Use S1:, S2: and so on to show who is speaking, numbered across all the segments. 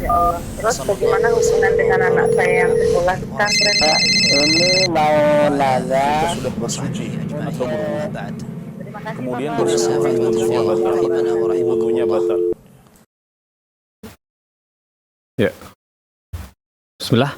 S1: Ya Allah. Terus bagaimana hubungan dengan anak saya yang sekolah di pesantren?
S2: Ini mau nanya,
S3: Kita sudah bersuci atau berwudu.
S1: Terima kasih
S3: Kemudian
S1: Bapak.
S3: bersuci, wudunya batal. Wudunya batal.
S4: Ya. Bismillah.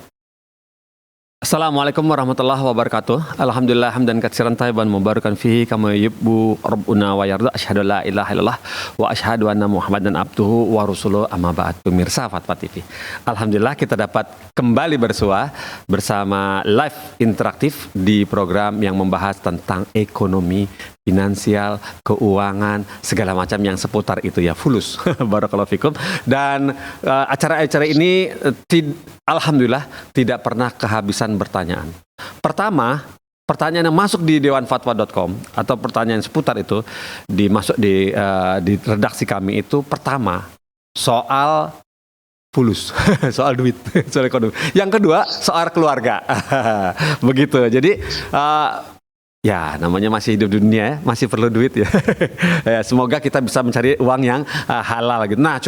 S4: Assalamualaikum warahmatullahi wabarakatuh. Alhamdulillah hamdan katsiran thayyiban mubarakan fihi kama yuhibbu rabbuna wa yarda. Asyhadu la ilaha illallah wa asyhadu anna Muhammadan abduhu wa rasuluhu amma ba'd. Pemirsa Fatwa TV. Alhamdulillah kita dapat kembali bersua bersama live interaktif di program yang membahas tentang ekonomi, finansial, keuangan, segala macam yang seputar itu ya, fulus. Barakallahu fikum. Dan acara-acara ini alhamdulillah tidak pernah kehabisan pertanyaan. Pertama, pertanyaan yang masuk di dewanfatwa.com atau pertanyaan seputar itu dimasuk di redaksi kami itu pertama soal fulus, soal duit, soal ekonomi. Yang kedua soal keluarga. Begitu. Jadi ya, namanya masih hidup di dunia ya, masih perlu duit ya. Ya, semoga kita bisa mencari uang yang halal gitu. Nah,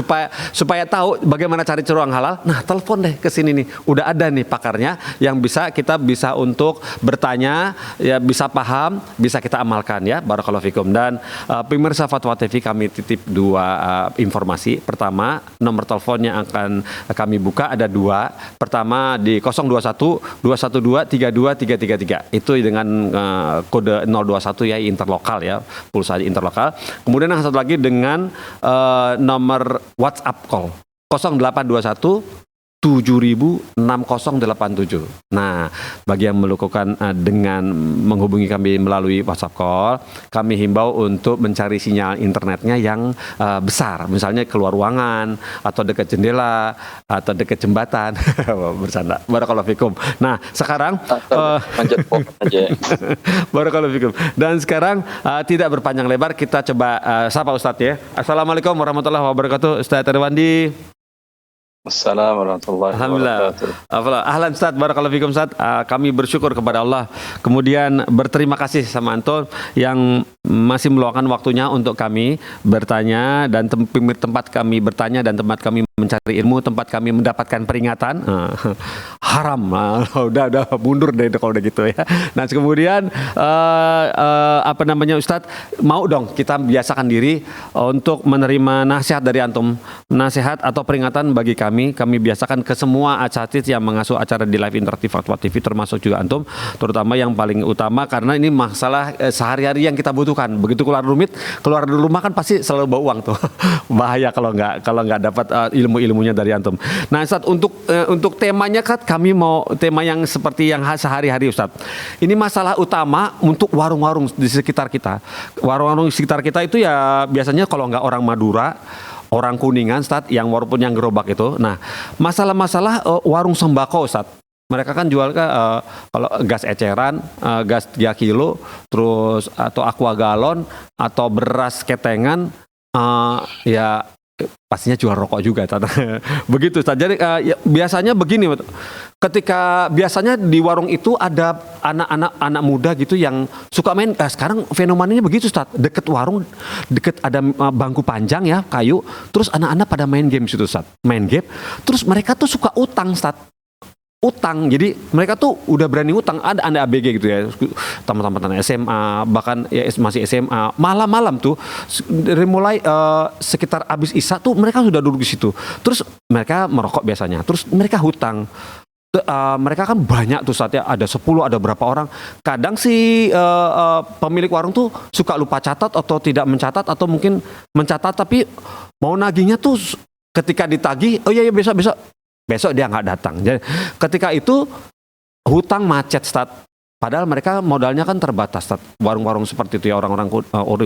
S4: supaya tahu bagaimana cari uang halal, nah telepon deh ke sini nih. Udah ada nih pakarnya yang kita bisa untuk bertanya, ya bisa paham, bisa kita amalkan ya. Barakallahu fikum. Dan pemirsa Fatwa TV kami titip dua informasi. Pertama, nomor telepon yang akan kami buka ada dua. Pertama di 021 212 32333. Itu dengan kode 021 ya, interlokal ya, pulsa interlokal. Kemudian yang satu lagi dengan nomor WhatsApp call 0821 706087. Nah, bagi yang melakukan dengan menghubungi kami melalui WhatsApp call, kami himbau untuk mencari sinyal internetnya yang besar, misalnya keluar ruangan atau dekat jendela atau dekat jembatan. Bercanda. Barakallahu fikum. Nah, sekarang barakallahu fikum. Dan sekarang tidak berpanjang lebar, kita coba sapa Ustadz ya. Assalamualaikum warahmatullahi wabarakatuh. Ustadz Terwandi.
S5: Assalamualaikum warahmatullahi wabarakatuh.
S4: Alhamdulillah. Ahlan Ustaz, barakallahu fikum Ustaz. Kami bersyukur kepada Allah. Kemudian berterima kasih sama Anton yang masih meluangkan waktunya untuk kami bertanya dan tempat kami bertanya dan tempat kami mencari ilmu, tempat kami mendapatkan peringatan. Haram. Udah mundur deh kalau udah gitu ya. Nah, kemudian Ustaz, mau dong kita biasakan diri untuk menerima nasihat dari antum, nasihat atau peringatan bagi kami biasakan ke semua asatidz yang mengasuh acara di live interaktif Fatwa TV, termasuk juga antum, terutama yang paling utama karena ini masalah sehari-hari yang kita butuhkan. Begitu keluar dari rumah kan pasti selalu bawa uang tuh. Bahaya kalau nggak dapat ilmu-ilmunya dari antum. Nah, Ustaz, untuk temanya kan kami mau tema yang seperti yang sehari-hari Ustaz. Ini masalah utama untuk warung-warung di sekitar kita. Warung-warung di sekitar kita itu ya biasanya kalau nggak orang Madura, orang Kuningan, Ustaz, yang walaupun yang gerobak itu. Nah, masalah-masalah warung sembako, Ustaz. Mereka kan jual kalau gas eceran, gas 3 kilo, terus atau aqua galon, atau beras ketengan, ya pastinya jual rokok juga. Begitu, Ustaz. Jadi ya, biasanya begini, ketika biasanya di warung itu ada anak muda gitu yang suka main. Sekarang fenomenanya begitu, Ustaz. Deket warung, deket ada bangku panjang ya, kayu. Terus anak-anak pada main game situ, Ustaz. Main game. Terus mereka tuh suka utang, Ustaz. Utang, jadi mereka tuh udah berani utang. Ada anak ABG gitu ya, tamat-tamatan SMA, bahkan ya masih SMA, malam-malam tuh dari mulai sekitar abis isya tuh mereka sudah duduk di situ. Terus mereka merokok biasanya, terus mereka hutang. Mereka kan banyak tuh, saatnya ada 10, ada berapa orang. Kadang si pemilik warung tuh suka lupa catat atau tidak mencatat, atau mungkin mencatat tapi mau nagihnya tuh ketika ditagih, oh iya besok dia nggak datang. Jadi ketika itu hutang macet, Ustaz. Padahal mereka modalnya kan terbatas, Ustaz. Warung-warung seperti itu ya, orang-orang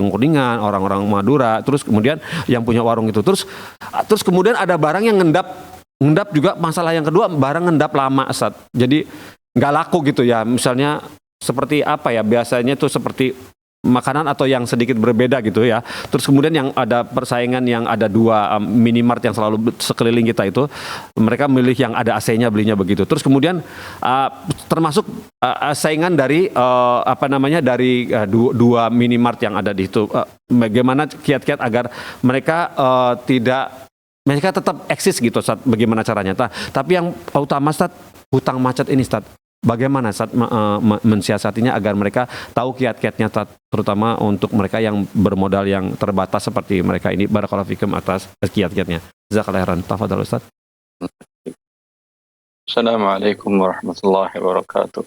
S4: Kuningan, orang-orang Madura, terus kemudian yang punya warung itu. Terus kemudian ada barang yang ngendap juga. Masalah yang kedua, barang ngendap lama, Ustaz. Jadi nggak laku gitu ya. Misalnya seperti apa ya, biasanya tuh seperti makanan atau yang sedikit berbeda gitu ya. Terus kemudian yang ada persaingan, yang ada dua minimart yang selalu sekeliling kita itu, mereka milih yang ada AC-nya, belinya begitu. Terus kemudian termasuk saingan dari dari dua minimart yang ada di situ. Bagaimana kiat-kiat agar mereka tidak mereka tetap eksis gitu Ustaz, bagaimana caranya? Tapi yang utama Ustaz, hutang macet ini Ustaz, bagaimana Ustaz mensiasatinya agar mereka tahu kiat-kiatnya Ustaz, terutama untuk mereka yang bermodal yang terbatas seperti mereka ini. Barakallahu fikum atas kiat-kiatnya. Jazakallahu khairan. Tafadhal Ustaz.
S5: Assalamualaikum warahmatullahi wabarakatuh.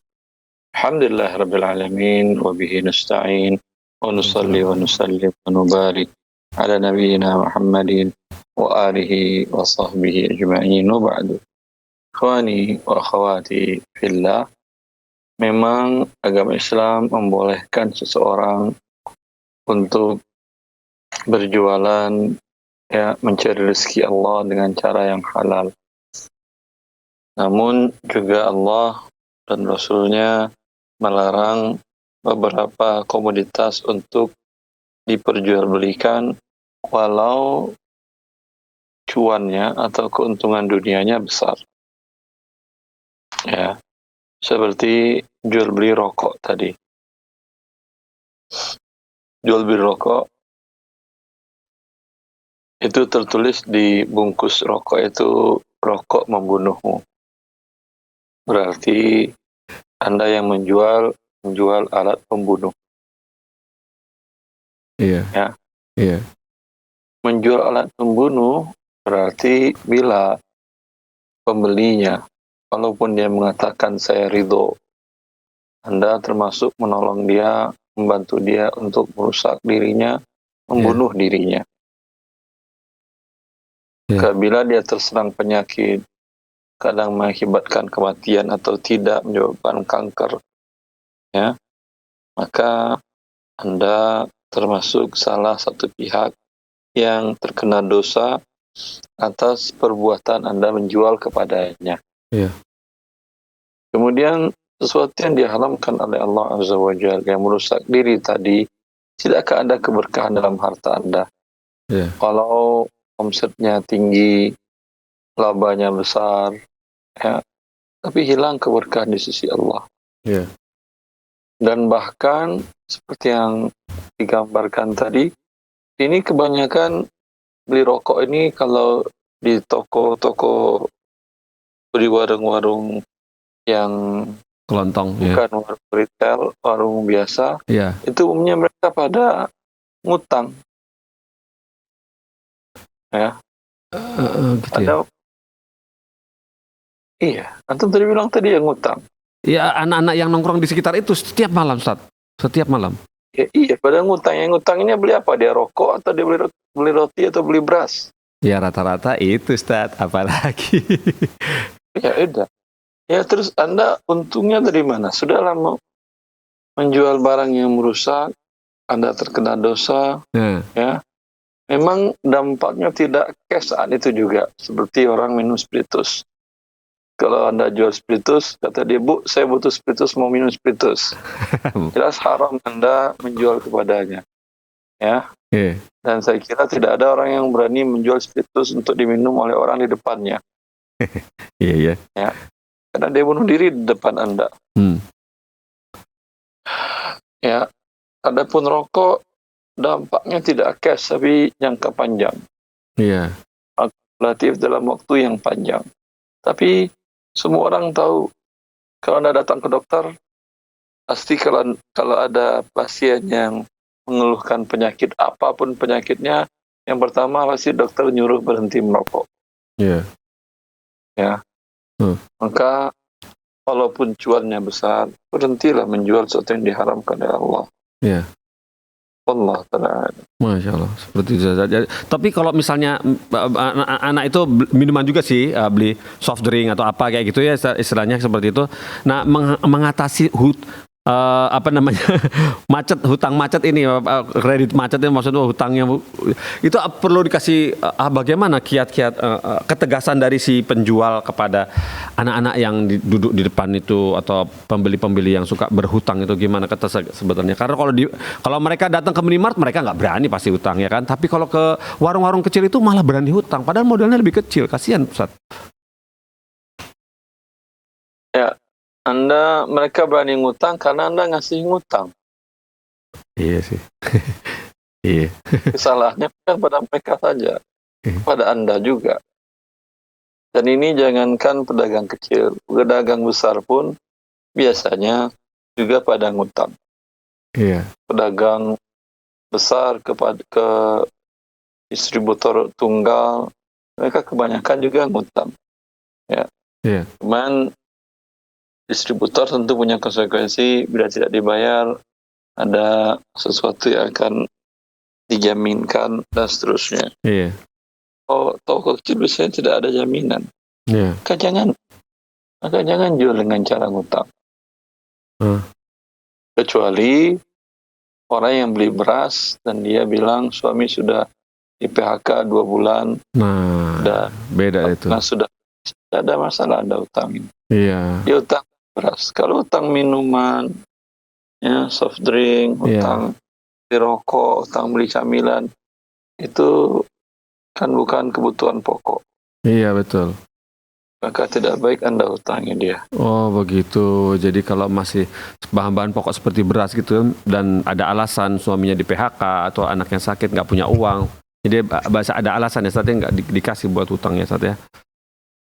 S5: Alhamdulillah rabbil alamin wa bihi nasta'in wa nusalli wa nusallim wa nubarik ala nabiyyina Muhammadin wa alihi wa sahbihi ajma'in wa ba'du. Ikhwani wa akhwati fillah, memang agama Islam membolehkan seseorang untuk berjualan, ya, mencari rezeki Allah dengan cara yang halal. Namun juga Allah dan Rasul-Nya melarang beberapa komoditas untuk diperjualbelikan walau cuannya atau keuntungan dunianya besar. Ya, seperti jual beli rokok tadi. Jual beli rokok itu tertulis di bungkus rokok itu rokok membunuhmu. Berarti Anda yang menjual alat pembunuh.
S4: Iya.
S5: Ya.
S4: Iya.
S5: Menjual alat pembunuh berarti bila pembelinya, walaupun dia mengatakan saya ridho, Anda termasuk menolong dia, membantu dia untuk merusak dirinya, membunuh dirinya. Bila dia terserang penyakit, kadang mengakibatkan kematian atau tidak menyebabkan kanker, ya, maka Anda termasuk salah satu pihak yang terkena dosa atas perbuatan Anda menjual kepadanya.
S4: Iya.
S5: Kemudian sesuatu yang diharamkan oleh Allah Azza wa Jalla yang merusak diri tadi, tidakkah ada keberkahan dalam harta Anda?
S4: Iya.
S5: Kalau omsetnya tinggi, labanya besar, ya, tapi hilang keberkahan di sisi Allah.
S4: Iya.
S5: Dan bahkan seperti yang digambarkan tadi, ini kebanyakan beli rokok ini kalau di toko-toko, di warung-warung yang
S4: Kelontong.
S5: bukan warung retail, warung biasa,
S4: Iya.
S5: itu umumnya mereka pada ngutang. Ya.
S4: Gitu ya.
S5: Iya, antum tadi bilang tadi yang ngutang.
S4: Ya, anak-anak yang nongkrong di sekitar itu setiap malam, Ustaz. Setiap malam.
S5: Ya, iya, pada ngutang. Yang ngutang ini beli apa? Dia rokok atau dia beli roti atau beli beras?
S4: Ya, rata-rata itu, Ustaz. Apalagi.
S5: Ya, udah. Ya, terus Anda untungnya dari mana? Sudah lama menjual barang yang merusak, Anda terkena dosa, ya. Memang dampaknya tidak cash saat itu juga. Seperti orang minum spiritus. Kalau Anda jual spiritus, kata dia, Bu, saya butuh spiritus, mau minum spiritus. Jelas haram Anda menjual kepadanya. Ya.
S4: Yeah.
S5: Dan saya kira tidak ada orang yang berani menjual spiritus untuk diminum oleh orang di depannya.
S4: Iya,
S5: Ya. Karena dia bunuh diri di depan Anda. Ya. Adapun rokok, dampaknya tidak cash, tapi jangka panjang.
S4: Iya.
S5: Relatif dalam waktu yang panjang. Tapi semua orang tahu, kalau Anda datang ke dokter, pasti kalau ada pasien yang mengeluhkan penyakit, apapun penyakitnya, yang pertama pasti dokter nyuruh berhenti merokok.
S4: Iya.
S5: Ya. Maka walaupun cuannya besar, berhentilah menjual sesuatu yang diharamkan oleh Allah.
S4: Iya.
S5: Allah Ta'ala.
S4: Masya Allah, seperti itu saja. Tapi kalau misalnya anak itu minuman juga sih, beli soft drink atau apa kayak gitu ya, istilahnya seperti itu. Nah, mengatasi macet, hutang macet ini, kredit macet ini, maksudnya hutangnya itu perlu dikasih bagaimana kiat-kiat ketegasan dari si penjual kepada anak-anak yang duduk di depan itu atau pembeli-pembeli yang suka berhutang itu, gimana kata sebetulnya? Karena kalau mereka datang ke minimart, mereka nggak berani pasti hutang, ya kan? Tapi kalau ke warung-warung kecil itu malah berani hutang, padahal modalnya lebih kecil, kasihan, Ustaz.
S5: Ya. Mereka berani ngutang karena Anda ngasih ngutang.
S4: Iya sih. Iya.
S5: Kesalahannya kan pada mereka saja. pada Anda juga. Dan ini jangankan pedagang kecil, pedagang besar pun biasanya juga pada ngutang.
S4: Iya.
S5: Pedagang besar ke distributor tunggal, mereka kebanyakan juga ngutang. Ya.
S4: Iya.
S5: Cuman distributor tentu punya konsekuensi, bila tidak dibayar ada sesuatu yang akan dijaminkan dan seterusnya.
S4: Iya.
S5: Oh, toko kecil biasanya tidak ada jaminan.
S4: Iya.
S5: Maka jangan jual dengan cara ngutang. Kecuali orang yang beli beras dan dia bilang suami sudah di PHK 2 bulan.
S4: Nah, beda itu.
S5: Nah, sudah tidak ada masalah Anda utangin.
S4: Iya.
S5: Dia utang beras. Kalau utang minuman, ya soft drink, utang beli rokok, utang beli camilan, itu kan bukan kebutuhan pokok.
S4: Iya, betul.
S5: Maka tidak baik Anda utangi dia.
S4: Oh, begitu. Jadi kalau masih bahan-bahan pokok seperti beras gitu dan ada alasan suaminya di PHK atau anaknya sakit nggak punya uang, jadi bahasa ada alasan ya, saatnya nggak dikasih buat hutang ya, saat ya.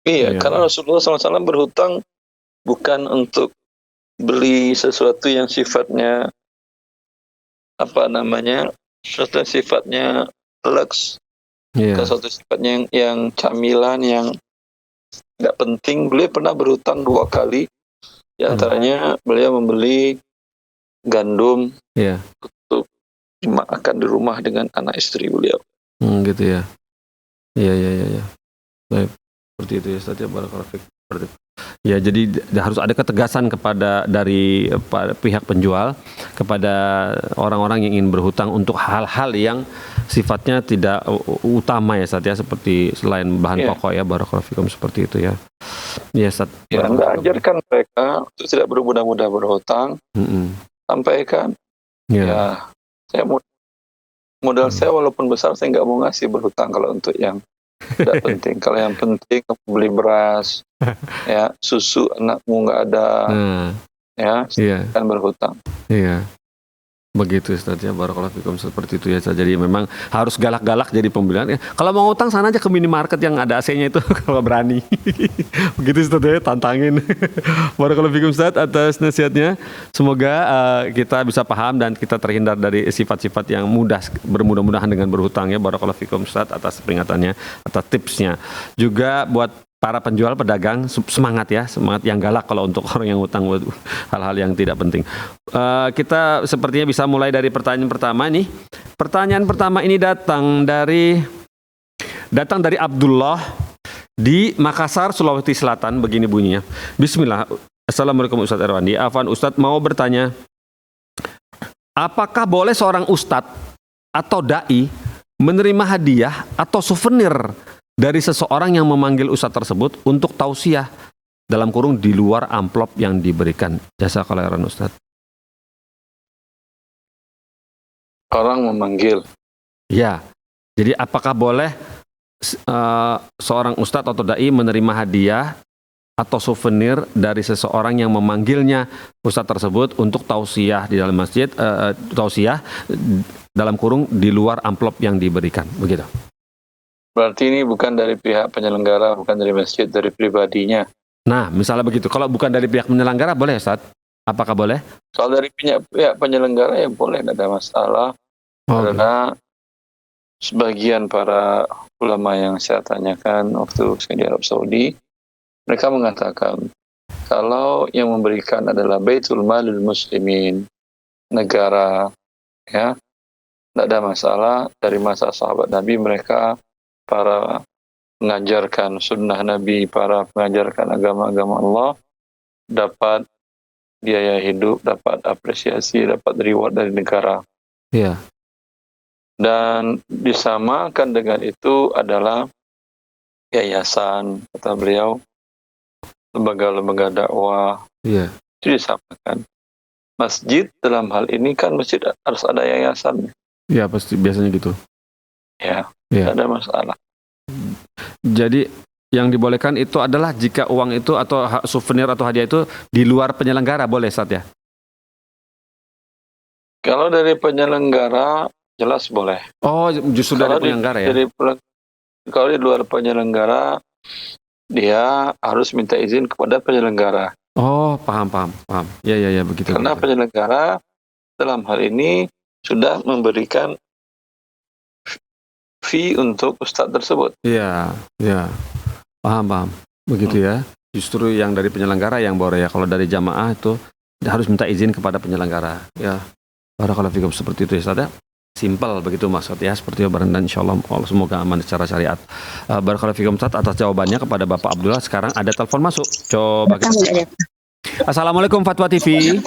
S5: Iya, karena Rasulullah SAW berhutang bukan untuk beli sesuatu yang sifatnya sesuatu yang sifatnya lux, sesuatu sifatnya yang camilan, yang nggak penting. Beliau pernah berhutang 2 kali. Di antaranya beliau membeli gandum untuk dimakan di rumah dengan anak istri beliau.
S4: Gitu ya. Iya. Baik. Seperti itu ya, Ustaz ya, barakallahu fiik. Ya, jadi harus ada ketegasan dari pihak penjual kepada orang-orang yang ingin berhutang untuk hal-hal yang sifatnya tidak utama ya, Ustaz ya, seperti selain bahan pokok ya, barakallahu fiikum, seperti itu ya. Ya, Ustaz.
S5: Ya, Anda ajarkan mereka untuk tidak bermudah-mudah berhutang. Sampaikan. Ya, saya modal saya walaupun besar, saya nggak mau ngasih berhutang kalau untuk yang tidak penting. Kalau yang penting beli beras, ya susu anakmu nggak ada, kan berhutang.
S4: Iya. Begitu Ustaz ya, barakallahu fikum, seperti itu ya. Jadi memang harus galak-galak jadi pembelian. Kalau mau ngutang sana aja ke minimarket yang ada AC-nya itu kalau berani. Begitu Ustaz ya, tantangin. Barakallahu fikum Ustaz atas nasihatnya. Semoga kita bisa paham dan kita terhindar dari sifat-sifat yang bermudah-mudahan dengan berhutang ya. Barakallahu fikum Ustaz atas peringatannya, atas tipsnya. Juga buat para penjual, pedagang, semangat yang galak kalau untuk orang yang utang buat hal-hal yang tidak penting. Kita sepertinya bisa mulai dari pertanyaan pertama nih. Pertanyaan pertama ini datang dari Abdullah di Makassar, Sulawesi Selatan. Begini bunyinya. Bismillah. Assalamualaikum Ustaz Irwandi. Afwan Ustaz mau bertanya, apakah boleh seorang ustadz atau dai menerima hadiah atau souvenir dari seseorang yang memanggil ustadz tersebut untuk tausiah dalam kurung di luar amplop yang diberikan? Jazakallahu khairan Ustaz.
S5: Orang memanggil.
S4: Ya, jadi apakah boleh seorang ustadz atau dai menerima hadiah atau souvenir dari seseorang yang memanggilnya ustadz tersebut untuk tausiah di dalam masjid, tausiah dalam kurung di luar amplop yang diberikan, begitu?
S5: Berarti ini bukan dari pihak penyelenggara, bukan dari masjid, dari pribadinya.
S4: Nah, misalnya begitu. Kalau bukan dari pihak penyelenggara, boleh Ustaz? Apakah boleh?
S5: Soal dari pihak penyelenggara ya boleh, tidak ada masalah. Karena sebagian para ulama yang saya tanyakan waktu saya di Arab Saudi, mereka mengatakan kalau yang memberikan adalah Baitul Malil Muslimin, negara, ya, tidak ada masalah. Dari masa sahabat Nabi mereka para mengajarkan sunnah Nabi, para mengajarkan agama-agama Allah, dapat biaya hidup, dapat apresiasi, dapat reward dari negara.
S4: Iya.
S5: Dan disamakan dengan itu adalah yayasan, kata beliau, lembaga-lembaga dakwah.
S4: Iya.
S5: Itu disamakan. Masjid dalam hal ini kan masjid harus ada yayasan.
S4: Iya, pasti biasanya gitu.
S5: Ya,
S4: Iya.
S5: tidak ada masalah.
S4: Jadi yang dibolehkan itu adalah jika uang itu atau souvenir atau hadiah itu di luar penyelenggara, boleh Ustaz ya?
S5: Kalau dari penyelenggara jelas boleh.
S4: Oh, justru dari penyelenggara ya?
S5: kalau di luar penyelenggara, dia harus minta izin kepada penyelenggara.
S4: Oh, paham. Ya, begitu.
S5: Karena penyelenggara dalam hal ini sudah memberikan fee untuk ustadz tersebut.
S4: Iya. Paham. Begitu ya. Justru yang dari penyelenggara yang boleh ya. Kalau dari jamaah itu harus minta izin kepada penyelenggara. Ya. Barakallahu fikum, seperti itu ya Ustaz ya. Simpel begitu maksudnya, seperti itu dan insyaallah semoga aman secara syariat. Barakallahu fikum Ustaz atas jawabannya kepada Bapak Abdullah. Sekarang ada telepon masuk. Coba kita. Assalamualaikum Fatwa TV.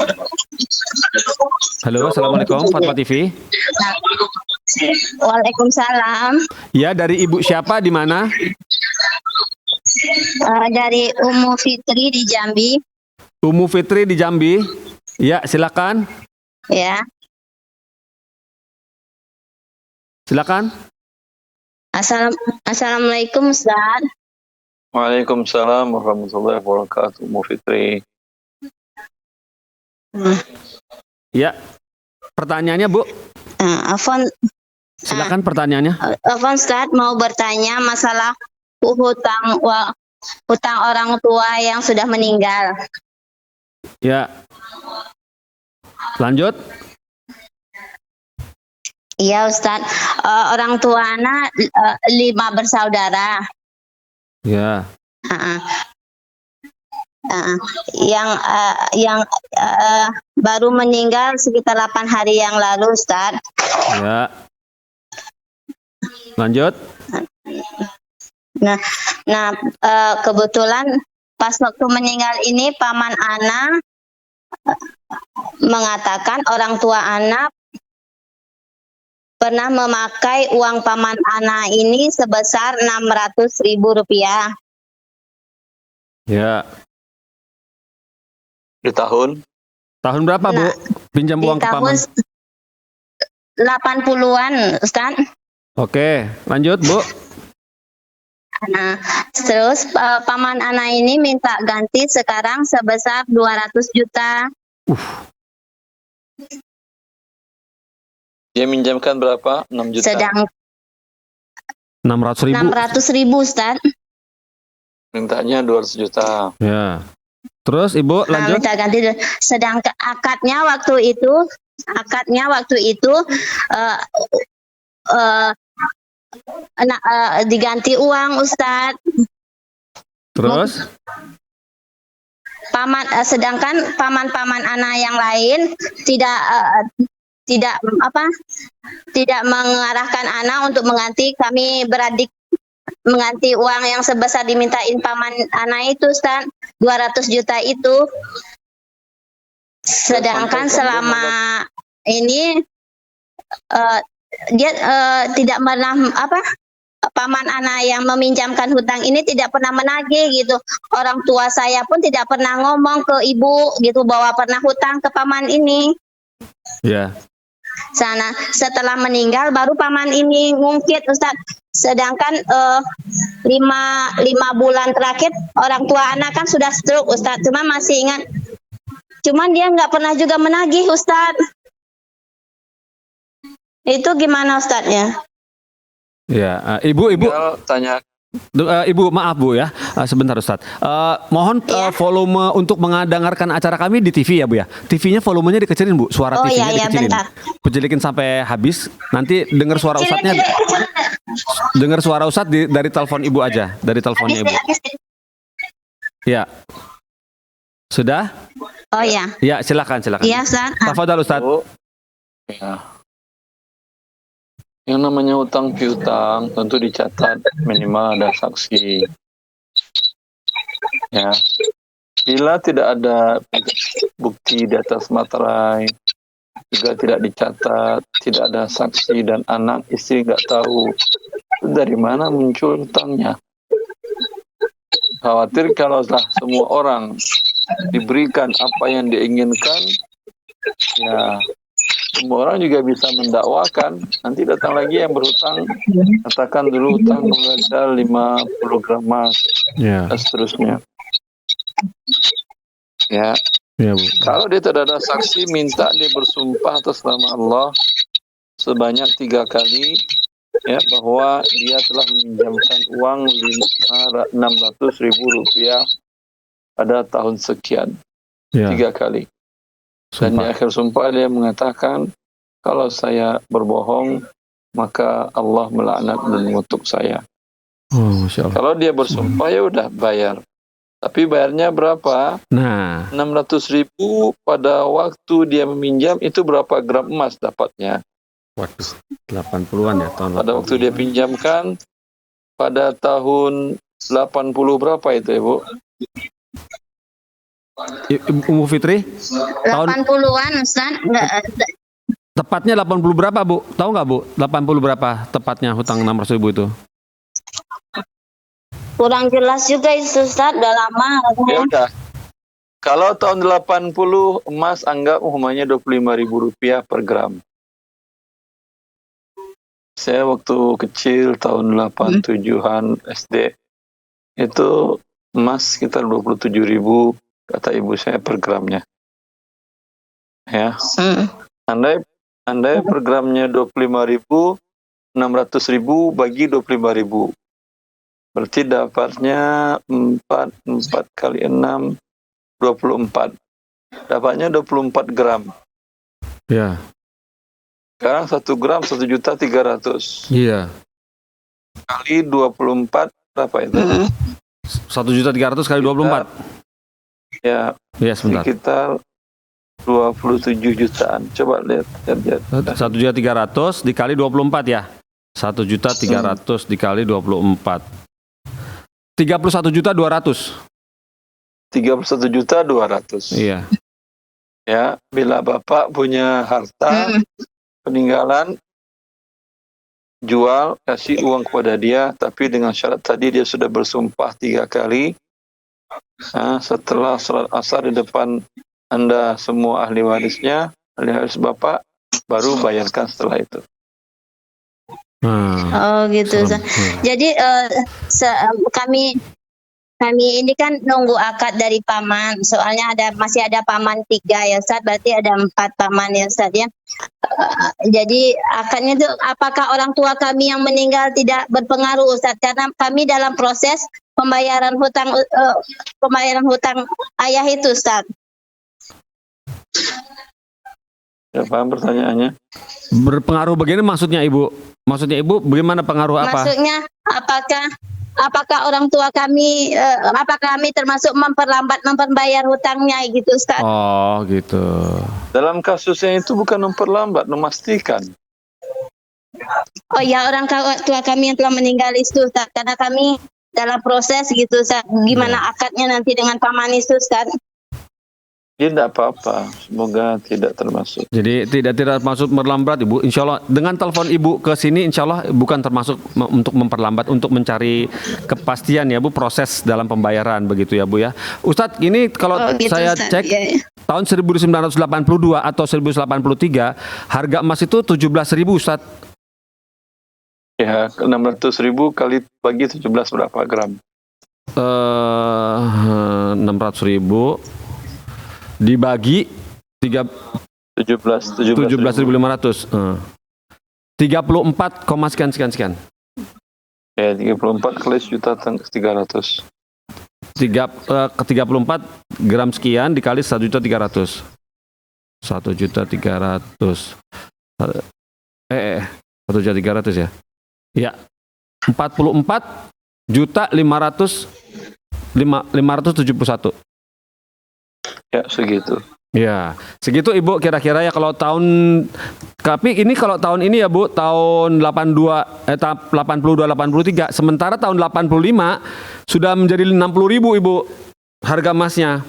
S4: Halo, assalamualaikum Fatwa TV.
S6: Waalaikumsalam.
S4: Ya, dari Ibu siapa di mana?
S6: Dari Umu Fitri di Jambi.
S4: Umu Fitri di Jambi. Ya, silakan.
S6: Ya.
S4: Silakan.
S6: Assalamualaikum Ustaz.
S5: Waalaikumsalam warahmatullahi wabarakatuh. Bu Fitri.
S4: Ya. Pertanyaannya, Bu.
S6: Afwan.
S4: Silakan pertanyaannya.
S6: Afwan Ustaz, mau bertanya masalah hutang orang tua yang sudah meninggal.
S4: Ya. Lanjut.
S6: Iya Ustaz. Orang tua anak 5 bersaudara.
S4: Ya.
S6: Yang baru meninggal sekitar 8 hari yang lalu Ustaz.
S4: Ya. Lanjut.
S6: Nah, kebetulan pas waktu meninggal ini paman Ana mengatakan orang tua anak pernah memakai uang paman Ana ini sebesar Rp600.000.
S4: Ya.
S5: Di tahun
S4: berapa, Bu? Pinjam uang ke paman?
S6: 80-an, Ustaz.
S4: Oke, lanjut, Bu.
S6: Nah, terus paman Ana ini minta ganti sekarang sebesar 200 juta.
S5: dia minjamkan berapa? 6 juta.
S6: Sedang
S4: 600.000.
S6: 600.000 Ustaz.
S5: Mintanya 200 juta.
S4: Ya. Terus Ibu lanjut.
S6: Minta ganti. Sedang akadnya waktu itu diganti uang Ustaz.
S4: Terus
S6: Sedangkan paman-paman Ana yang lain tidak mengarahkan Ana untuk mengganti, kami beradik mengganti uang yang sebesar dimintain paman Ana itu Ustaz, 200 juta itu. Sedangkan selama ini dia tidak pernah paman Ana yang meminjamkan hutang ini tidak pernah menagih gitu. Orang tua saya pun tidak pernah ngomong ke ibu gitu bahwa pernah hutang ke paman ini.
S4: ya.
S6: Setelah meninggal baru paman ini ngungkit Ustaz. Sedangkan 5 bulan terakhir orang tua anak kan sudah stroke Ustaz. Cuma masih ingat. Cuman dia nggak pernah juga menagih Ustaz. Itu gimana Ustaznya?
S4: Ya, Ibu
S5: Tanya.
S4: Ibu maaf Bu ya, sebentar Ustaz. Mohon volume untuk mendengarkan acara kami di TV ya Bu ya. TV-nya volumenya dikecilin Bu, suara TV-nya dikecilin. Kecilin sampai habis. Nanti dengar suara Ustaznya. Dengar suara Ustaz dari telepon Ibu aja, dari teleponnya Ibu. Ya. Sudah?
S6: Oh ya.
S4: Ya, silakan.
S6: Iya Ustaz.
S4: Tafadhal Ustaz.
S5: Ya. Yang namanya utang piutang tentu dicatat minimal ada saksi. Ya. Bila tidak ada bukti di atas materai, juga tidak dicatat, tidak ada saksi dan anak istri nggak tahu dari mana muncul utangnya. Khawatir kalau semua orang diberikan apa yang diinginkan, ya semua orang juga bisa mendakwakan. Nanti datang lagi yang berhutang, katakan dulu hutang modal 50 gram emas, dan seterusnya. Ya.
S4: Ya, Bu.
S5: Kalau dia tidak ada saksi, minta dia bersumpah atas nama Allah sebanyak 3 kali ya, bahwa dia telah meminjamkan uang 600.000 rupiah pada tahun sekian,
S4: Ya.
S5: 3 kali. Dan di
S4: Sumpah.
S5: akhir sumpah dia mengatakan, kalau saya berbohong, maka Allah melaknat dan mengutuk saya.
S4: Oh, Masya Allah.
S5: Kalau dia bersumpah, ya udah bayar. Tapi bayarnya berapa?
S4: Nah,
S5: 600.000 pada waktu dia meminjam, itu berapa gram emas dapatnya?
S4: waduh, 80-an ya tahun.
S5: Pada waktu dia pinjamkan, pada tahun 80 berapa itu, Ibu?
S4: Ibu Fitri, tahun
S6: 80-an Ustaz.
S4: tepatnya 80 berapa, Bu? Tahu nggak, Bu? 80 berapa tepatnya hutang 600.000 itu?
S6: Kurang jelas juga itu Ustaz, udah lama.
S5: Ya udah. Kalau tahun 80 emas anggap umumnya 25.000 rupiah per gram. Saya waktu kecil tahun 87-an SD itu emas sekitar 27.000 kata ibu saya per gramnya. Ya. Andai per gramnya 25.000, 600.000 bagi 25.000. Berarti dapatnya 4 kali 6, 24. Dapatnya 24 gram.
S4: Ya.
S5: Sekarang 1 gram 1.300.000.
S4: Iya.
S5: Kali 24 berapa itu?
S4: 1.300.000 kali 24.
S5: Ya,
S4: Ya, sebentar.
S5: sekitar 27 jutaan. Coba lihat.
S4: 1.300.000 dikali 24 ya. 1.300.000 dikali 24. 31.200.000.
S5: 31.200.000.
S4: Iya.
S5: Ya, bila Bapak punya harta peninggalan, jual, kasih uang kepada dia, tapi dengan syarat tadi dia sudah bersumpah 3 kali. Nah, setelah sholat asar di depan Anda semua ahli warisnya, ahli waris Bapak, baru bayarkan setelah itu.
S6: Oh gitu Ustaz. Jadi kami ini kan nunggu akad dari paman. Soalnya masih ada paman 3 ya Ustaz. Berarti ada 4 paman ya Ustaz ya. Jadi akadnya itu apakah orang tua kami yang meninggal tidak berpengaruh Ustaz? Karena kami dalam proses pembayaran hutang ayah itu Ustaz.
S5: Ya, paham pertanyaannya?
S4: Berpengaruh bagaimana maksudnya Ibu? Maksudnya Ibu bagaimana pengaruh apa?
S6: Maksudnya apakah orang tua kami apakah kami termasuk memperlambat membayar hutangnya gitu Ustaz?
S4: Oh, gitu.
S5: Dalam kasusnya itu bukan memperlambat, memastikan.
S6: Oh ya, orang tua kami yang telah meninggal itu Ustaz, karena kami dalam proses gitu Ustaz. Gimana akadnya nanti dengan paman itu Ustaz?
S5: Ya, tidak apa-apa. Semoga tidak termasuk.
S4: Jadi tidak termasuk melambat Ibu. Insya Allah dengan telepon Ibu ke sini Insya Allah bukan termasuk untuk memperlambat, untuk mencari kepastian ya Bu, proses dalam pembayaran begitu ya Bu ya. Ustadz ini kalau
S6: gitu,
S4: saya
S6: Ustaz.
S4: cek tahun 1982 atau 1983 harga emas itu 17.000 Ustadz.
S5: Ya, 600.000 kali bagi 17 berapa gram?
S4: 600.000 dibagi
S5: 17.500.
S4: 34, sekian.
S5: Ya, 34 kali 1.300.000.
S4: Ke 34 gram sekian dikali 1.300.000. 1.300.000. 1.300.000 ya. Ya. 44.571.
S5: Ya, segitu.
S4: Ya, segitu Ibu kira-kira ya kalau tahun, tapi ini kalau tahun ini ya Bu, tahun 82 83, sementara tahun 85 sudah menjadi 60.000 Ibu harga emasnya.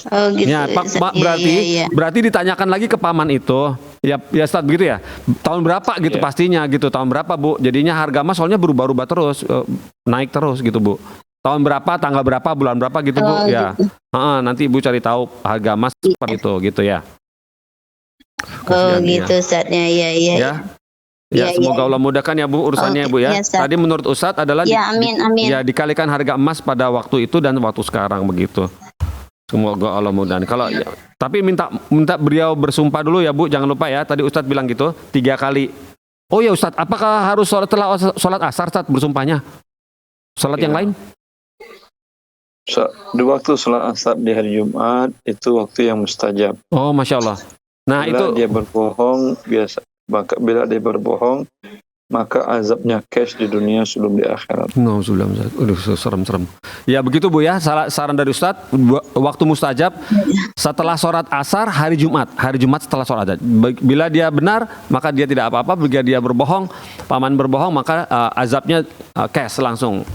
S6: Oh gitu.
S4: Ya, berarti ditanyakan lagi ke paman itu. Ya Ustaz begitu ya. Tahun berapa gitu pastinya gitu, tahun berapa Bu? Jadinya harga emas soalnya berubah-ubah terus, naik terus gitu Bu. Tahun berapa, tanggal berapa, bulan berapa gitu Bu ya. Nanti Ibu cari tahu harga emas seperti itu gitu ya.
S6: Oh gitu Ustaznya, iya.
S4: Ya, semoga Allah mudahkan ya Bu urusannya Bu ya. Tadi menurut Ustadz adalah
S6: amin.
S4: Ya dikalikan harga emas pada waktu itu dan waktu sekarang begitu. Semoga Allah mudahkan. Kalau tapi minta beliau bersumpah dulu ya Bu, jangan lupa ya. Tadi Ustadz bilang gitu 3 kali. Oh ya Ustadz, apakah harus setelah sholat asar Ustadz bersumpahnya? Sholat yang
S5: Iya.
S4: lain?
S5: Di waktu sholat asar di hari Jumat itu waktu yang mustajab.
S4: Oh Masya Allah. Nah
S5: Bila
S4: itu
S5: dia berbohong bila dia berbohong, maka azabnya cash di dunia sebelum di akhirat.
S4: serem-serem. Ya begitu Bu ya, saran dari Ustadz, waktu mustajab setelah sholat asar hari Jumat setelah sholat asar. Bila dia benar, maka dia tidak apa-apa. Bila dia berbohong, paman berbohong, maka azabnya cash langsung,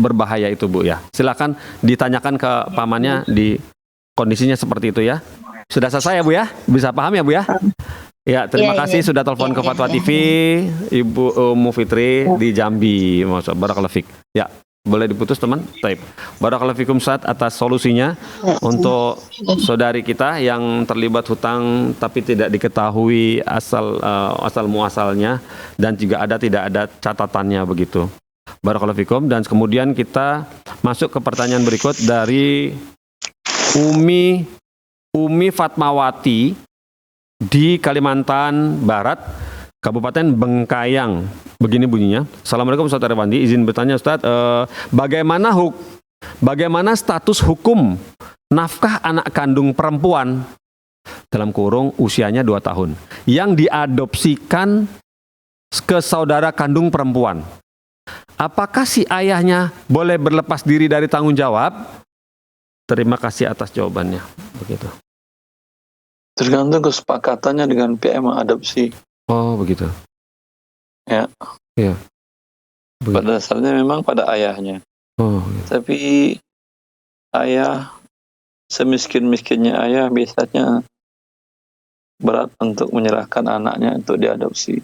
S4: berbahaya itu Bu ya. Silakan ditanyakan ke pamannya di kondisinya seperti itu ya. Sudah selesai ya Bu ya? Bisa paham ya Bu ya? Ya, terima
S6: Iya,
S4: kasih
S6: iya.
S4: sudah telepon ke
S6: Iya,
S4: Fatwa
S6: iya.
S4: TV, Ibu Fitri di Jambi. Barakallahu fik. Ya, boleh diputus teman? Taib. Barakallahu fikum Ustaz atas solusinya untuk saudari kita yang terlibat hutang tapi tidak diketahui asal muasalnya dan juga tidak ada catatannya begitu. Barakallahu fikum. Dan kemudian kita masuk ke pertanyaan berikut dari Umi Fatmawati di Kalimantan Barat, Kabupaten Bengkayang. Begini bunyinya. Assalamualaikum Ustaz Arifandi, izin bertanya Ustaz, bagaimana status hukum nafkah anak kandung perempuan dalam kurung usianya 2 tahun yang diadopsikan ke saudara kandung perempuan? Apakah si ayahnya boleh berlepas diri dari tanggung jawab? Terima kasih atas jawabannya. Begitu.
S5: Tergantung kesepakatannya dengan pihak yang mengadopsi.
S4: Oh begitu.
S5: Ya.
S4: Iya.
S5: Pada dasarnya memang pada ayahnya.
S4: Oh. Gitu.
S5: Tapi ayah, semiskin-miskinnya ayah biasanya berat untuk menyerahkan anaknya untuk diadopsi.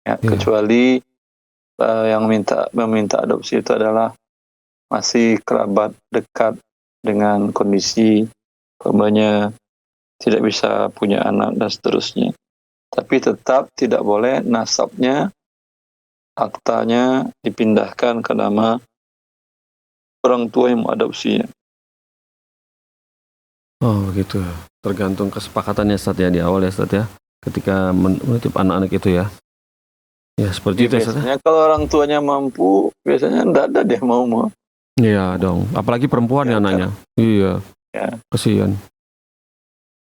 S5: Ya, kecuali yang meminta adopsi itu adalah masih kerabat dekat dengan kondisi umpamanya tidak bisa punya anak dan seterusnya. Tapi tetap tidak boleh nasabnya, aktanya dipindahkan ke nama orang tua yang mengadopsinya.
S4: Oh begitu. Tergantung kesepakatannya Ustaz ya di awal ya Ustaz ya. Ketika menitip anak-anak itu ya. Ya seperti itu ya Ustaz.
S5: Biasanya kalau orang tuanya mampu, biasanya tidak ada dia mau.
S4: Iya dong. Apalagi perempuan ya anaknya. Iya.
S5: Ya.
S4: Kasihan.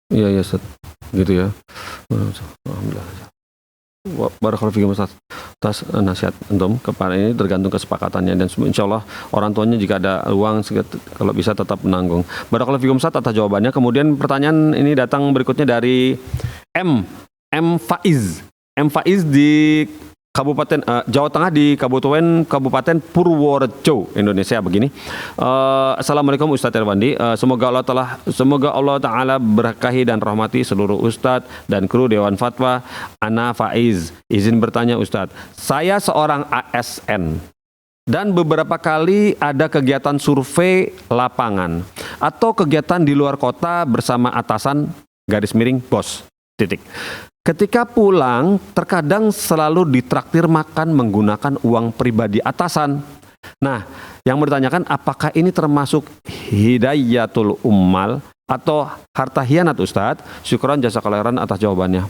S4: Iya ya Ustaz. Gitu ya. Alhamdulillah. Barakallahu fikum Ustaz. Atas nasihat antum kepada ini tergantung kesepakatannya dan insya Allah orang tuanya jika ada uang kalau bisa tetap menanggung. Barakallahu fikum Ustaz atas jawabannya. Kemudian pertanyaan ini datang berikutnya dari M Faiz di Kabupaten Jawa Tengah di Kabupaten Purworejo, Indonesia begini. Assalamualaikum Ustadz Irwandi. Semoga Allah Ta'ala berkahi dan rahmati seluruh Ustadz dan kru Dewan Fatwa. Ana Faiz, izin bertanya Ustadz. Saya seorang ASN dan beberapa kali ada kegiatan survei lapangan atau kegiatan di luar kota bersama atasan _bos. Ketika pulang, terkadang selalu ditraktir makan menggunakan uang pribadi atasan. Nah, yang bertanyakan apakah ini termasuk hidayatul ummal atau harta hianat Ustadz? Syukran jazakallahu khairan atas jawabannya.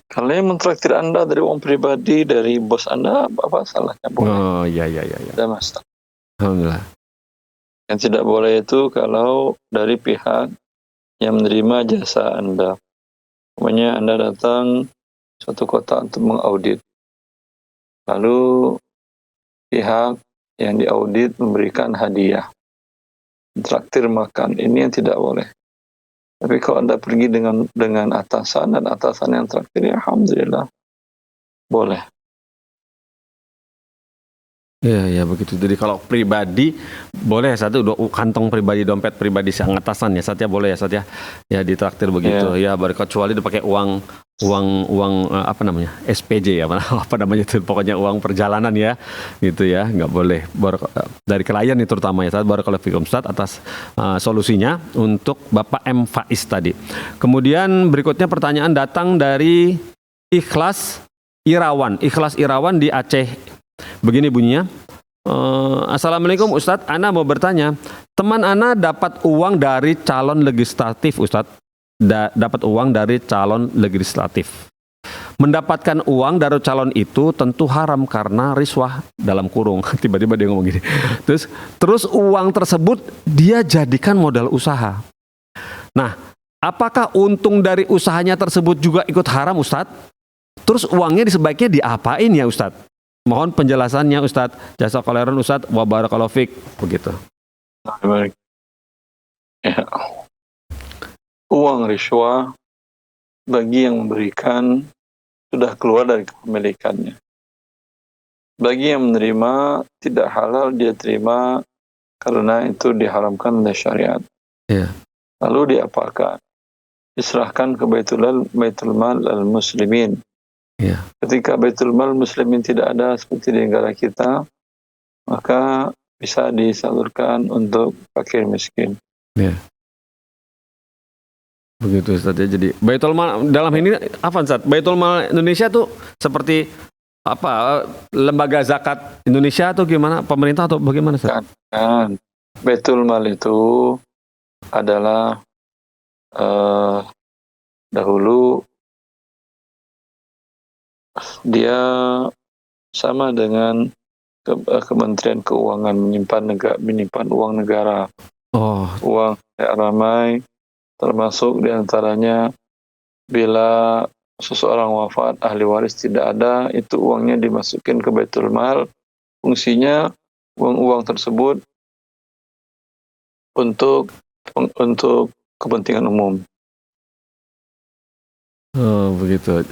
S5: Kalau yang mentraktir Anda dari uang pribadi dari bos Anda, apa salahnya? Boleh.
S4: Oh iya.
S5: Tidak masalah.
S4: Alhamdulillah.
S5: Yang tidak boleh itu kalau dari pihak yang menerima jasa Anda. Pokoknya Anda datang suatu kota untuk mengaudit. Lalu pihak yang diaudit memberikan hadiah. Traktir makan. Ini yang tidak boleh. Tapi kalau Anda pergi dengan atasan dan atasan yang traktir, ya alhamdulillah. Boleh.
S4: Iya begitu. Jadi kalau pribadi boleh satu kantong pribadi, dompet pribadi sang atasan ya Sat ya, boleh ya Sat ya. Ya ditraktir begitu. Ya baru kecuali dipakai uang apa namanya? SPJ ya, apa namanya itu, pokoknya uang perjalanan ya. Gitu ya, nggak boleh. Dari klien itu terutama ya Sat. Barakallahu fikum Ustaz atas solusinya untuk Bapak M Faiz tadi. Kemudian berikutnya pertanyaan datang dari Ikhlas Irawan di Aceh. Begini bunyinya. Assalamualaikum Ustadz, Ana mau bertanya. Teman Ana dapat uang dari calon legislatif Ustadz. dapat uang dari calon legislatif. Mendapatkan uang dari calon itu tentu haram karena riswah dalam kurung. Tiba-tiba dia ngomong gini. Terus uang tersebut dia jadikan modal usaha. Nah, apakah untung dari usahanya tersebut juga ikut haram, Ustadz? Terus uangnya sebaiknya diapain ya, Ustadz? Mohon penjelasannya, Ustadz. Jazakallahu khairan, Ustadz. Wa barakallahu fiik. Begitu.
S5: Baik. Ya. Uang riswah bagi yang memberikan sudah keluar dari kepemilikannya. Bagi yang menerima tidak halal dia terima karena itu diharamkan oleh syariat.
S4: Iya.
S5: Lalu diapakan? Diserahkan ke Baitul Mal al-Muslimin.
S4: Iya.
S5: Ketika Baitul Mal Muslimin tidak ada seperti di negara kita, maka bisa disalurkan untuk fakir miskin.
S4: Iya. Begitu, Ustaz ya. Jadi Baitul Mal dalam ini apa, Ustaz? Baitul Mal Indonesia tuh seperti apa? Lembaga zakat Indonesia atau gimana? Pemerintah atau bagaimana, Ustaz?
S5: Kan. Baitul Mal itu adalah dahulu dia sama dengan Kementerian Keuangan menyimpan uang negara.
S4: Oh,
S5: Uang ramai, termasuk diantaranya bila seseorang wafat, ahli waris tidak ada, itu uangnya dimasukin ke Baitul Mal. Fungsinya uang tersebut untuk kepentingan umum.
S4: oh begitu.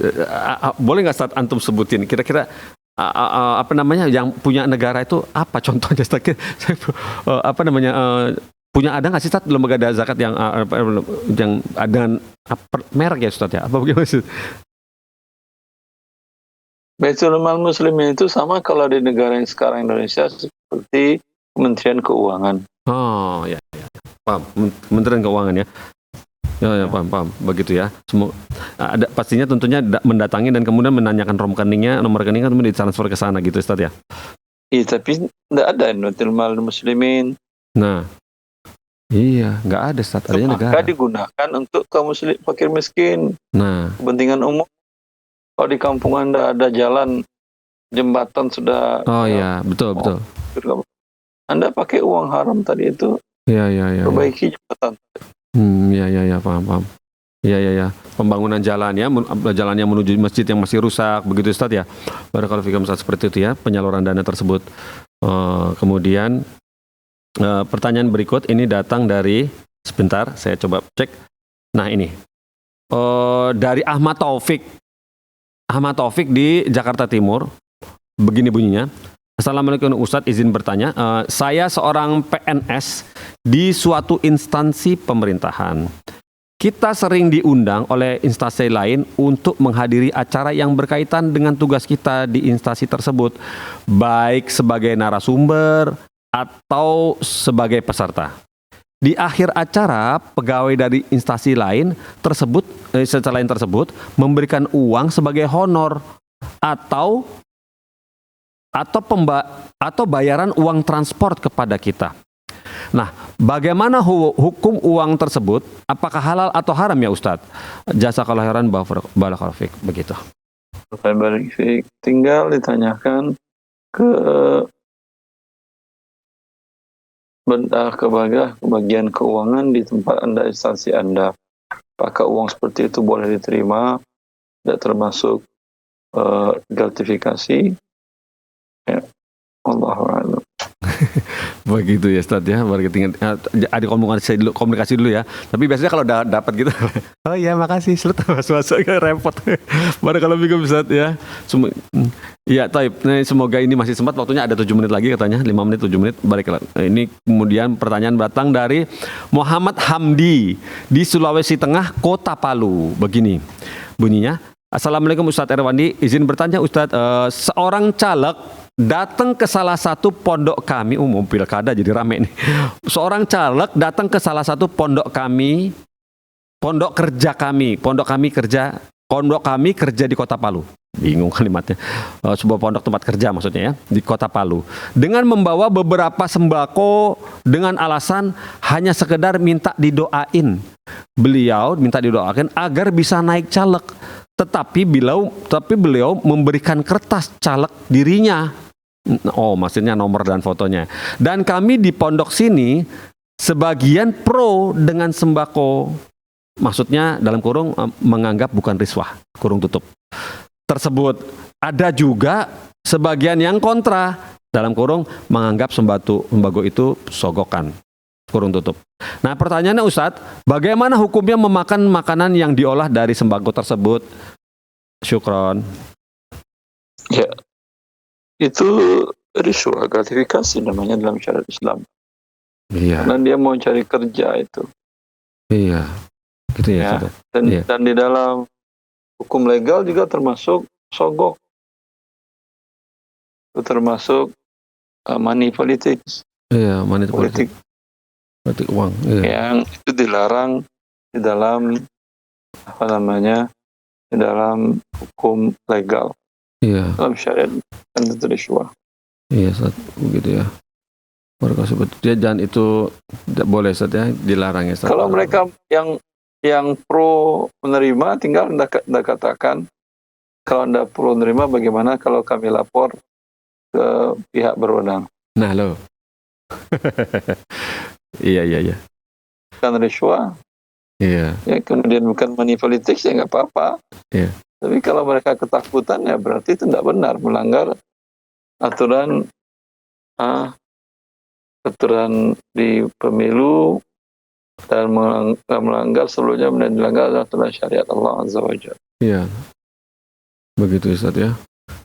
S4: Boleh nggak, Ustaz, antum sebutin kira-kira apa namanya yang punya negara itu apa contohnya, Ustaz? Apa namanya punya ada nggak sih, Ustaz, lembaga zakat yang ada merek ya, Ustaz ya? Apa bagaimana, Ustaz?
S5: Baitul Mal Muslimin itu sama kalau di negara yang sekarang Indonesia seperti Kementerian Keuangan.
S4: Oh ya, paham. Kementerian Keuangan ya. Ya, paham. Begitu ya. Semua ada pastinya tentunya mendatangi dan kemudian menanyakan nomor rekeningnya kemudian ditransfer ke sana gitu, Ustaz ya.
S5: Iya, tapi tidak ada Baitul Mal Muslimin.
S4: Nah, iya, nggak ada, Ustaz. Adanya negara.
S5: Maka digunakan untuk kaum muslim fakir miskin,
S4: Nah,
S5: kepentingan umum. Kalau di kampung Anda ada jalan, jembatan sudah.
S4: oh ya, betul.
S5: Anda pakai uang haram tadi itu,
S4: Iya.
S5: perbaiki jembatan.
S4: Iya, paham. Iya. Pembangunan jalan ya, jalannya menuju masjid yang masih rusak, begitu, Ustaz ya. Barakallahu fikum, Ustaz, seperti itu ya, penyaluran dana tersebut. Kemudian pertanyaan berikut ini datang dari, sebentar, saya coba cek. Nah ini, dari Ahmad Taufik di Jakarta Timur. Begini bunyinya. Assalamualaikum Ustadz, izin bertanya. Saya seorang PNS di suatu instansi pemerintahan. Kita sering diundang oleh instansi lain untuk menghadiri acara yang berkaitan dengan tugas kita di instansi tersebut, baik sebagai narasumber atau sebagai peserta. Di akhir acara, pegawai dari instansi lain tersebut memberikan uang sebagai honor atau bayaran uang transport kepada kita. Nah, bagaimana hukum uang tersebut? Apakah halal atau haram ya, Ustadz? Jazakallahu khairan, barakallahu fiik. Begitu.
S5: Tinggal ditanyakan ke bagian keuangan di tempat Anda, instansi Anda. Apakah uang seperti itu boleh diterima? Tidak termasuk gratifikasi? Ya, Allahu a'lam.
S4: Begitu ya, Ustadz ya. Ada komunikasi dulu ya. Tapi biasanya kalau dapat gitu, oh iya makasih, masuk repot. Barakallahu fikum, Ustadz ya. Iya, taib. Nah, semoga ini masih sempat, waktunya ada 7 menit lagi katanya, 5 menit, 7 menit. Baiklah. Ini kemudian pertanyaan datang dari Muhammad Hamdi di Sulawesi Tengah, Kota Palu. Begini bunyinya. Assalamualaikum Ustadz Erwandi, izin bertanya Ustadz, seorang caleg datang ke salah satu pondok kami, pilkada jadi rame nih. Seorang caleg datang ke salah satu pondok kami kerja di Kota Palu. Bingung kalimatnya. Sebuah pondok tempat kerja maksudnya ya, di Kota Palu. Dengan membawa beberapa sembako dengan alasan hanya sekedar minta didoain beliau minta didoakan agar bisa naik caleg. Tapi beliau memberikan kertas caleg dirinya. Oh, maksudnya nomor dan fotonya. Dan kami di pondok sini sebagian pro dengan sembako. Maksudnya dalam kurung menganggap bukan riswah, kurung tutup. Tersebut ada juga sebagian yang kontra dalam kurung menganggap sembako itu sogokan, kurung tutup. Nah, pertanyaannya Ustadz, bagaimana hukumnya memakan makanan yang diolah dari sembako tersebut? Syukron.
S5: Ya, itu riswah, gratifikasi namanya dalam syariat Islam.
S4: Iya.
S5: Karena dia mau cari kerja itu.
S4: Iya. Gitu ya.
S5: Ya. Dan di dalam hukum legal juga termasuk sogok. Itu termasuk money politics.
S4: Iya, money politik uang. Iya.
S5: Yang itu dilarang di dalam di dalam hukum legal.
S4: Iya.
S5: Dalam syariat kan itu riswah.
S4: Iya, Ustaz, begitu ya. Dia jangan itu tidak boleh, Ustaz, ya, dilarang ya, Ustaz.
S5: Kalau mereka yang pro menerima, tinggal anda katakan, kalau anda pro menerima, bagaimana kalau kami lapor ke pihak berwenang?
S4: Nah, lo. Iya.
S5: Kan riswah,
S4: Iya.
S5: ya kemudian bukan money politics, ya nggak apa-apa.
S4: Iya.
S5: Tapi kalau mereka ketakutan, ya berarti itu tidak benar, melanggar aturan di pemilu dan melanggar sebelumnya dan dilanggar aturan syariat Allah Azza wa Jalla.
S4: Iya. Begitu, Ustaz, ya.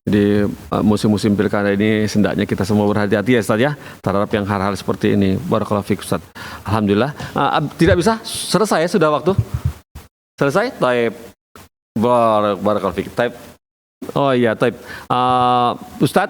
S4: Jadi musim-musim pilkada ini sendaknya kita semua berhati-hati ya, Ustaz, ya, terhadap yang hal-hal seperti ini. Barakallahu fiik, Ustaz. Alhamdulillah. Tidak bisa selesai ya, sudah waktu. Selesai? Taib. Barakallahu fiik. Taib. Oh iya, taib. Ustaz,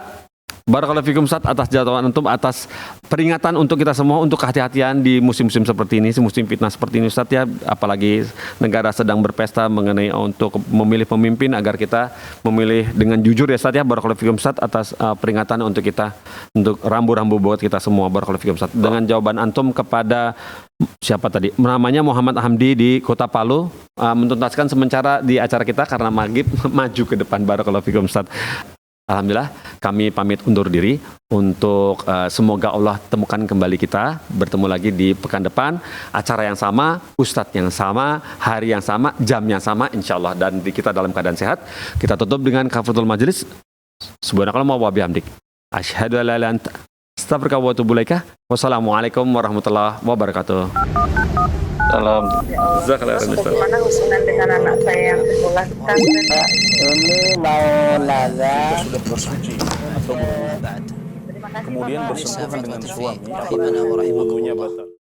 S4: barakallahu fiikum, Ustaz, atas jadwal antum, atas peringatan untuk kita semua untuk kehati-hatian di musim-musim seperti ini, musim fitnah seperti ini, Ustaz, ya. Apalagi negara sedang berpesta mengenai untuk memilih pemimpin, agar kita memilih dengan jujur ya, Ustaz, ya. Barakallahu fiikum, Ustaz, atas peringatan untuk kita, untuk rambu-rambu buat kita semua. Barakallahu fiikum, Ustaz. Dengan jawaban antum kepada siapa tadi? Namanya Muhammad Hamdi di Kota Palu, mentuntaskan sementara di acara kita karena maghrib maju ke depan. Barakallahu fiikum, Ustaz. Alhamdulillah, kami pamit undur diri untuk semoga Allah temukan kembali kita, bertemu lagi di pekan depan, acara yang sama, ustadz yang sama, hari yang sama, jam yang sama, insya Allah, dan kita dalam keadaan sehat. Kita tutup dengan kafaratul majelis. Subhanakallahumma wa bihamdik, asyhadu an la ilaha illa anta, astaghfiruka wa atubu ilaika. Wassalamualaikum warahmatullahi wabarakatuh.
S5: Salam.
S1: Bagaimana hubungan dengan anak saya yang sekolah sekarang?
S2: Ini mau nanya.
S3: Sudah bersuci atau
S1: Terima kasih,
S3: kemudian
S1: Bapak.
S3: bersentuhan dengan suami,
S7: rahimana wa rahimakumullah.
S3: wudunya batal.